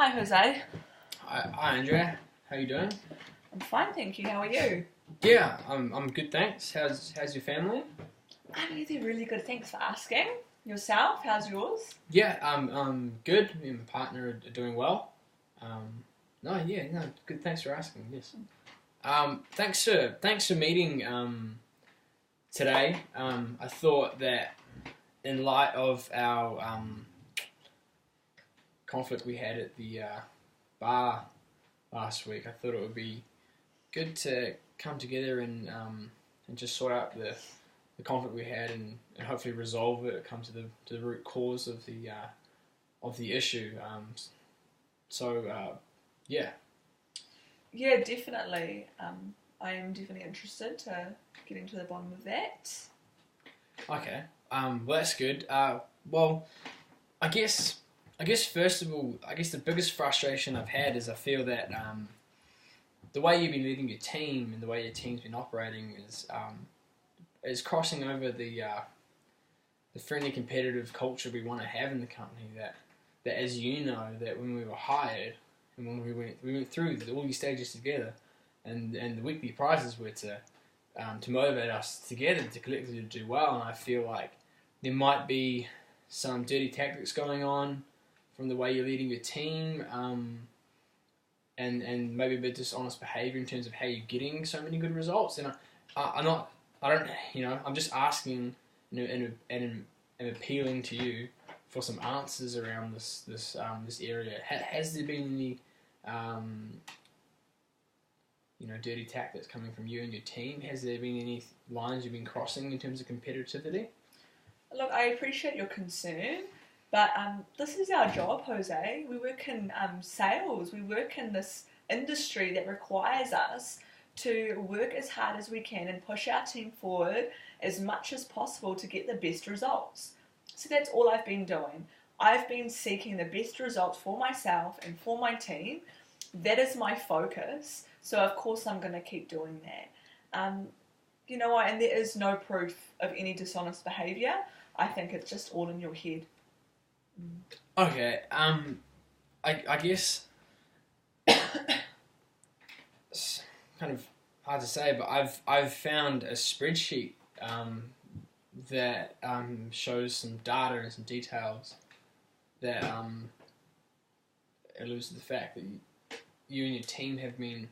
Hi, Jose. Hi Andrea, how you doing? I'm fine, thank you. How are you? Yeah, I'm good, thanks. How's your family? They're really good. Thanks for asking. Yourself? How's yours? Yeah, I'm good. Me and my partner are doing well. No, good. Thanks for asking. Yes. Thanks for meeting today. I thought that in light of our conflict we had at the bar last week, I thought it would be good to come together and just sort out the conflict we had and hopefully resolve it, come to the root cause of the issue. Yeah. Yeah, definitely. I am definitely interested to getting to the bottom of that. Okay. Well, that's good. Well, I guess first of all, I guess the biggest frustration I've had is I feel that the way you've been leading your team and the way your team's been operating is crossing over the friendly competitive culture we want to have in the company. That as you know, that when we were hired and when we went through all these stages together, and the weekly prizes were to motivate us together to collectively do well. And I feel like there might be some dirty tactics going on from the way you're leading your team, and maybe a bit dishonest behaviour in terms of how you're getting so many good results. And I'm just asking, and appealing to you for some answers around this area. Has there been any dirty tactics coming from you and your team? Has there been any lines you've been crossing in terms of competitivity? Look, I appreciate your concern, but this is our job, Jose. We work in sales. We work in this industry that requires us to work as hard as we can and push our team forward as much as possible to get the best results. So that's all I've been doing. I've been seeking the best results for myself and for my team. That is my focus. So of course I'm going to keep doing that. You know what? And there is no proof of any dishonest behaviour. I think it's just all in your head. Okay. I guess it's kind of hard to say, but I've found a spreadsheet that shows some data and some details that alludes to the fact that you and your team have been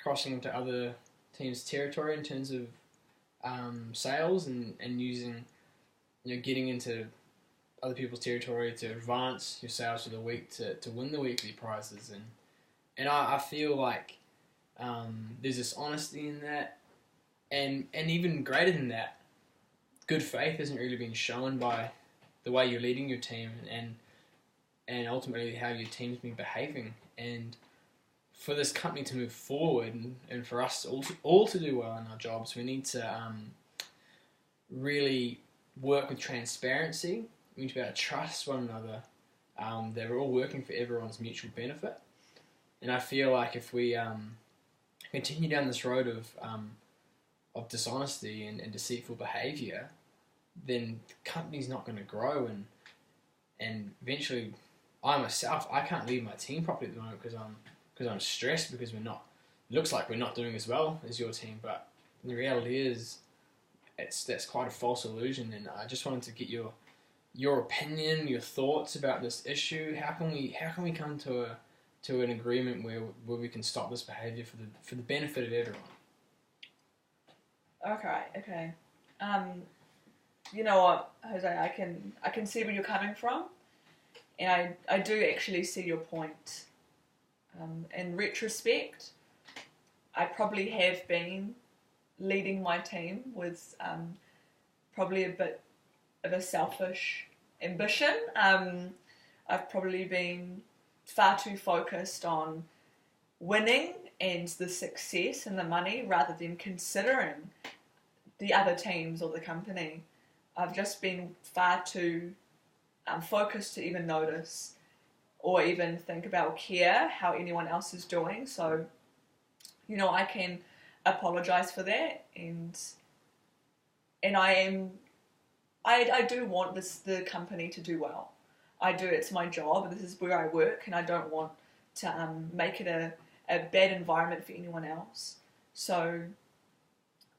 crossing into other teams' territory in terms of sales and using, getting into other people's territory to advance your sales for the week to win the weekly prizes. And I feel like there's this honesty in that, and even greater than that, good faith isn't really being shown by the way you're leading your team and ultimately how your team's been behaving. And for this company to move forward and for us all to do well in our jobs, we need to really work with transparency. We need to be able to trust one another, that we're all working for everyone's mutual benefit. And I feel like if we continue down this road of dishonesty and deceitful behaviour, then the company's not going to grow, and eventually I myself, I can't lead my team properly at the moment because I'm stressed because it looks like we're not doing as well as your team, but the reality is that's quite a false illusion. And I just wanted to get your opinion, your thoughts about this issue. How can we come to an agreement where we can stop this behaviour for the benefit of everyone? Okay. You know what, Jose, I can see where you're coming from, and I do actually see your point. In retrospect, I probably have been leading my team with probably a bit of a selfish ambition. I've probably been far too focused on winning and the success and the money rather than considering the other teams or the company. I've just been far too focused to even notice or even think about or care how anyone else is doing. So, I can apologise for that, and I do want the company to do well. it's my job, this is where I work, and I don't want to make it a bad environment for anyone else. So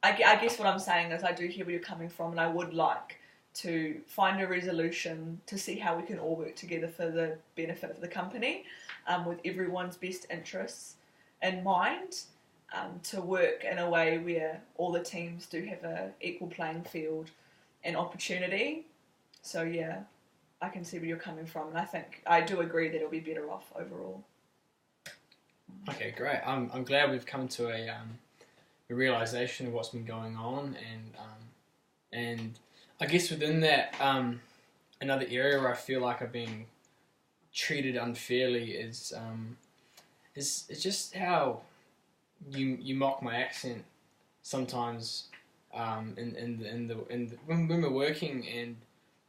I guess what I'm saying is I do hear where you're coming from, and I would like to find a resolution to see how we can all work together for the benefit of the company, with everyone's best interests in mind, to work in a way where all the teams do have an equal playing field and opportunity. So yeah, I can see where you're coming from, and I think I do agree that it'll be better off overall. Okay, great. I'm glad we've come to a realization of what's been going on, and I guess within that, another area where I feel like I've been treated unfairly is just how you mock my accent sometimes, when we're working, and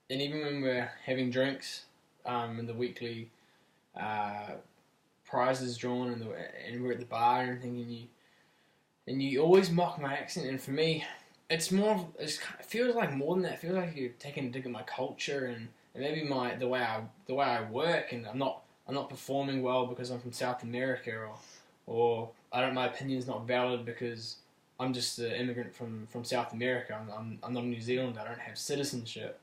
even when we're having drinks, in the weekly prizes drawn, and we're at the bar and everything, and you always mock my accent, and for me, it feels like more than that. It feels like you're taking a dig at my culture, and maybe the way I work, and I'm not performing well because I'm from South America, or my opinion's not valid because I'm just an immigrant from South America. I'm not a New Zealander. I don't have citizenship,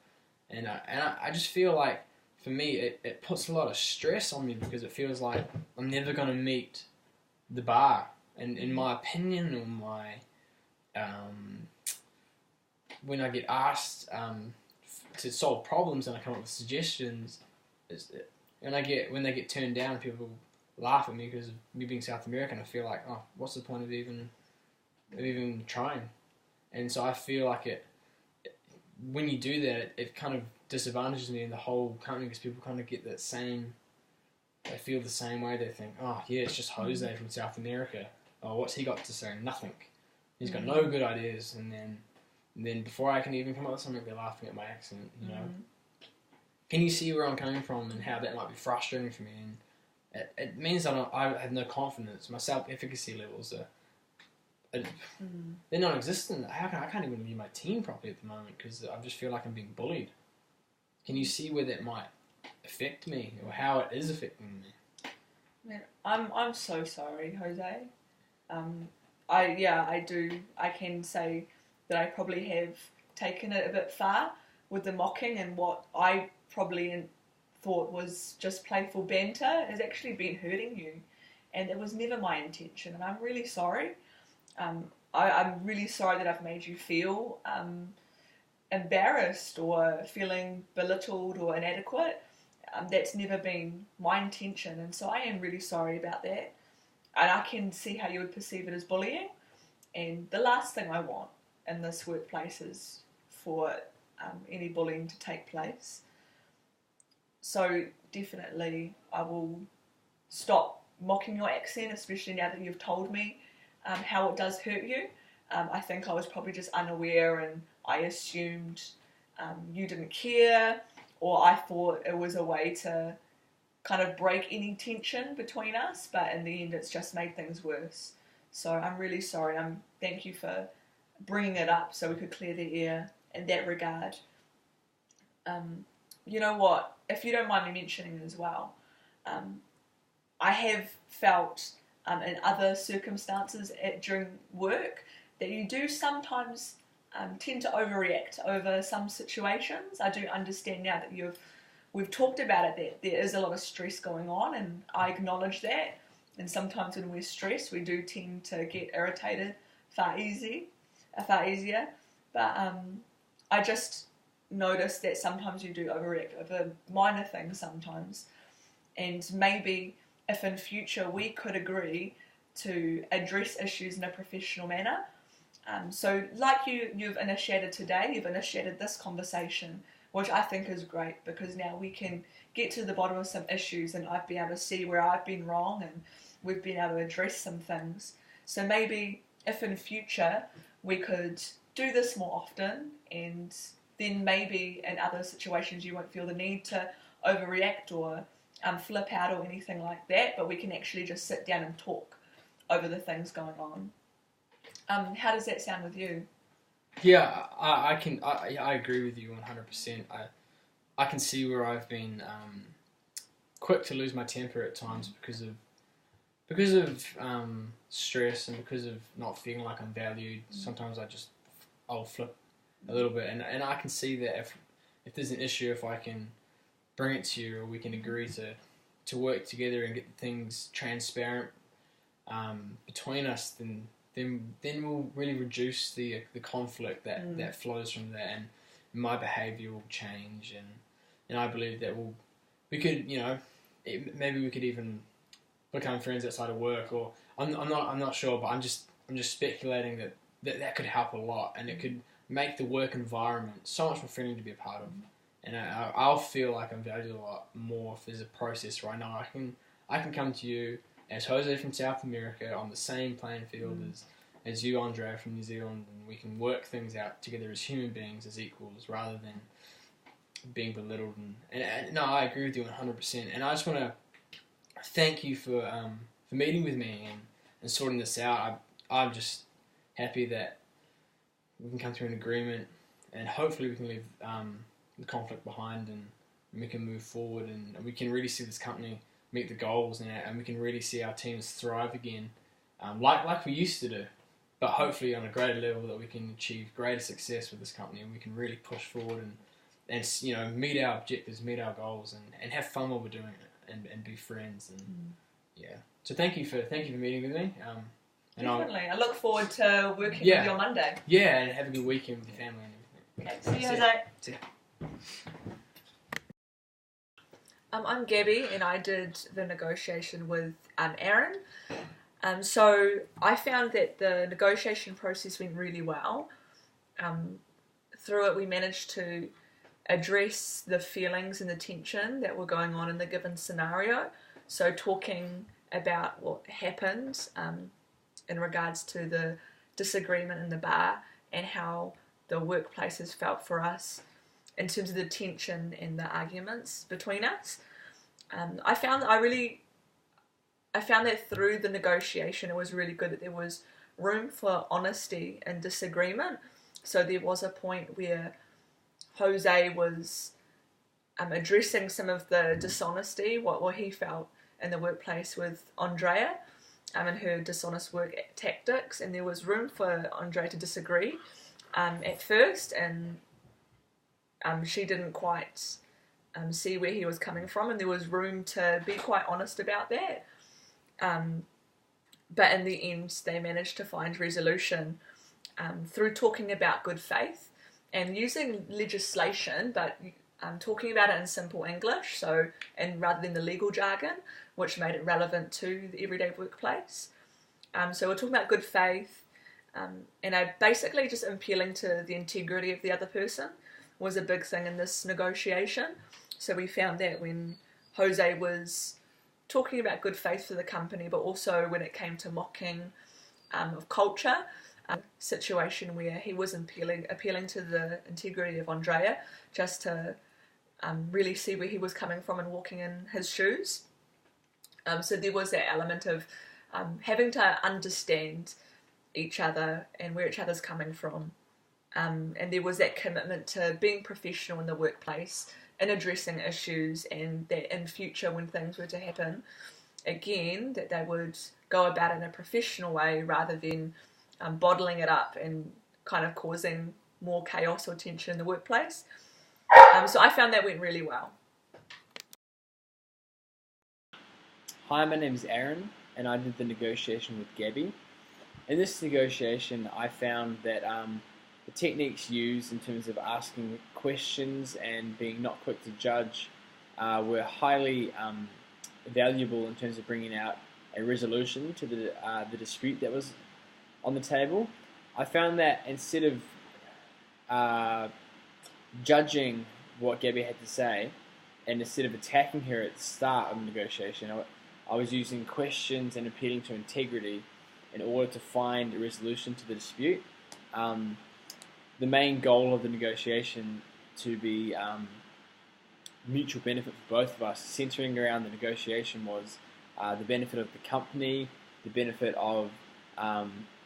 and I just feel like, for me, it puts a lot of stress on me, because it feels like I'm never going to meet the bar. And in my opinion, or my when I get asked to solve problems and I come up with suggestions, when they get turned down, people laugh at me because of me being South American. I feel like, oh, what's the point of even trying? And so I feel like when you do that, it kind of disadvantages me in the whole company, because people kind of get that same, they feel the same way. They think, oh yeah, it's just Jose from South America. Oh, what's he got to say? Nothing. He's got no good ideas. And then before I can even come up with something, they're laughing at my accent. You know. Can you see where I'm coming from, and how that might be frustrating for me? And it means that I have no confidence. My self-efficacy levels they're non-existent. I can't even lead my team properly at the moment, because I just feel like I'm being bullied. Can you see where that might affect me, or how it is affecting me? Man, I'm so sorry, Jose. I do. I can say that I probably have taken it a bit far with the mocking, and what I probably thought was just playful banter has actually been hurting you, and it was never my intention, and I'm really sorry. I'm really sorry that I've made you feel embarrassed or feeling belittled or inadequate. That's never been my intention, and so I am really sorry about that. And I can see how you would perceive it as bullying. And the last thing I want in this workplace is for any bullying to take place. So definitely I will stop mocking your accent, especially now that you've told me how it does hurt you. I think I was probably just unaware, and I assumed you didn't care, or I thought it was a way to kind of break any tension between us, but in the end it's just made things worse. So I'm really sorry. Thank you for bringing it up so we could clear the air in that regard. You know what, if you don't mind me mentioning as well, I have felt in other circumstances during work that you do sometimes tend to overreact over some situations. I do understand now that we've talked about it, that there is a lot of stress going on, and I acknowledge that. And sometimes when we're stressed, we do tend to get irritated far easier. But I just noticed that sometimes you do overreact over minor things sometimes. And maybe if in future we could agree to address issues in a professional manner. So like you've initiated today, you've initiated this conversation, which I think is great, because now we can get to the bottom of some issues, and I've been able to see where I've been wrong, and we've been able to address some things. So maybe if in future we could do this more often, and then maybe in other situations you won't feel the need to overreact or flip out or anything like that, but we can actually just sit down and talk over the things going on. How does that sound with you? Yeah, I agree with you 100%. I can see where I've been quick to lose my temper at times because of stress and because of not feeling like I'm valued. Sometimes I'll flip a little bit, and I can see that if there's an issue, if I can bring it to you, or we can agree to work together and get things transparent between us, then we'll really reduce the conflict that flows from that, and my behaviour will change, and I believe that we could, maybe we could even become friends outside of work, or I'm not sure, but I'm just speculating that could help a lot, and it could make the work environment so much more friendly to be a part of, and I'll feel like I'm valued a lot more if there's a process where I know I can come to you as Jose from South America on the same playing field as you, Andrea, from New Zealand, and we can work things out together as human beings, as equals, rather than being belittled. And no, I agree with you 100%. And I just want to thank you for meeting with me and sorting this out. I'm just happy that we can come to an agreement, and hopefully we can leave the conflict behind, and we can move forward, and we can really see this company meet the goals, and we can really see our teams thrive again, like we used to do, but hopefully on a greater level, that we can achieve greater success with this company, and we can really push forward and meet our objectives, meet our goals, and have fun while we're doing it, and be friends, and yeah. So thank you for meeting with me. And Definitely. I look forward to working with you on Monday. Yeah, and have a good weekend with your family and everything. Okay, see you, Jose. See ya. I'm Gabby, and I did the negotiation with Aaron. So I found that the negotiation process went really well. Through it, we managed to address the feelings and the tension that were going on in the given scenario. So talking about what happened in regards to the disagreement in the bar, and how the workplaces felt for us in terms of the tension and the arguments between us. I found that through the negotiation, it was really good that there was room for honesty and disagreement. So there was a point where Jose was addressing some of the dishonesty, what he felt in the workplace with Andrea, and her dishonest work tactics, and there was room for Andrea to disagree at first, and she didn't quite see where he was coming from, and there was room to be quite honest about that. But in the end, they managed to find resolution through talking about good faith and using legislation, but talking about it in simple English, and rather than the legal jargon, which made it relevant to the everyday workplace. So we're talking about good faith, and I basically just appealing to the integrity of the other person was a big thing in this negotiation. So we found that when Jose was talking about good faith for the company, but also when it came to mocking of culture, situation where he was appealing to the integrity of Andrea, just to really see where he was coming from and walking in his shoes. So there was that element of having to understand each other and where each other's coming from. And there was that commitment to being professional in the workplace and addressing issues, and that in future when things were to happen again, that they would go about it in a professional way rather than bottling it up and kind of causing more chaos or tension in the workplace. So I found that went really well. Hi, my name is Aaron, and I did the negotiation with Gabby. In this negotiation, I found that the techniques used in terms of asking questions and being not quick to judge were highly valuable in terms of bringing out a resolution to the dispute that was on the table. I found that instead of judging what Gabby had to say, and instead of attacking her at the start of the negotiation, I was using questions and appealing to integrity in order to find a resolution to the dispute. The main goal of the negotiation to be mutual benefit for both of us, centering around the negotiation, was the benefit of the company, the benefit of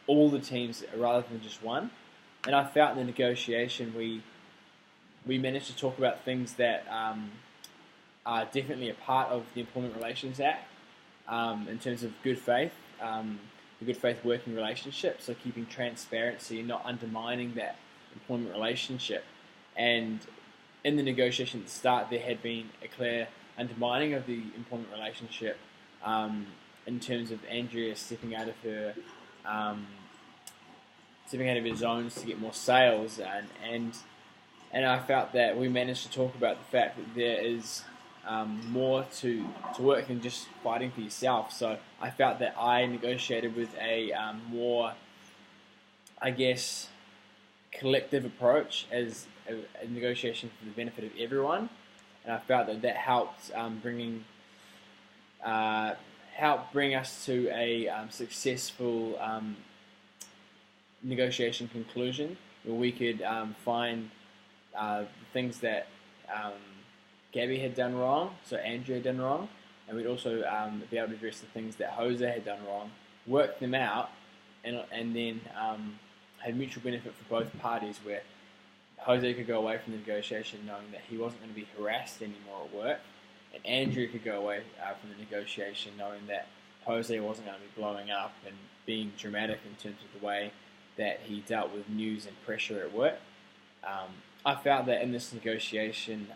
all the teams rather than just one. And I felt in the negotiation we we managed to talk about things that are definitely a part of the Employment Relations Act in terms of good faith, the good faith working relationship, so keeping transparency and not undermining that employment relationship. And in the negotiation at the start, there had been a clear undermining of the employment relationship in terms of Andrea stepping out of her zones to get more sales, and I felt that we managed to talk about the fact that there is more to work than just fighting for yourself. So I felt that I negotiated with a more, I guess, collective approach as a negotiation for the benefit of everyone, and I felt that helped bring us to a successful negotiation conclusion where we could find things that Gabby had done wrong, so Andrea had done wrong, and we'd also be able to address the things that Jose had done wrong, work them out, and then had mutual benefit for both parties, where Jose could go away from the negotiation knowing that he wasn't going to be harassed anymore at work, and Andrea could go away from the negotiation knowing that Jose wasn't going to be blowing up and being dramatic in terms of the way that he dealt with news and pressure at work. I felt that in this negotiation,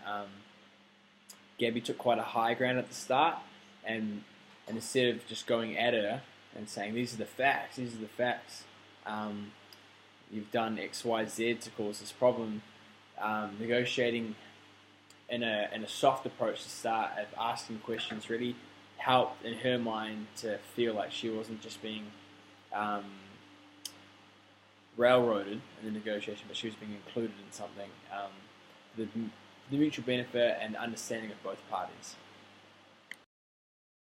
Gabby took quite a high ground at the start, and instead of just going at her and saying, these are the facts, you've done X, Y, Z to cause this problem, negotiating in a soft approach to start, of asking questions, really helped in her mind to feel like she wasn't just being railroaded in the negotiation, but she was being included in something, the mutual benefit and understanding of both parties.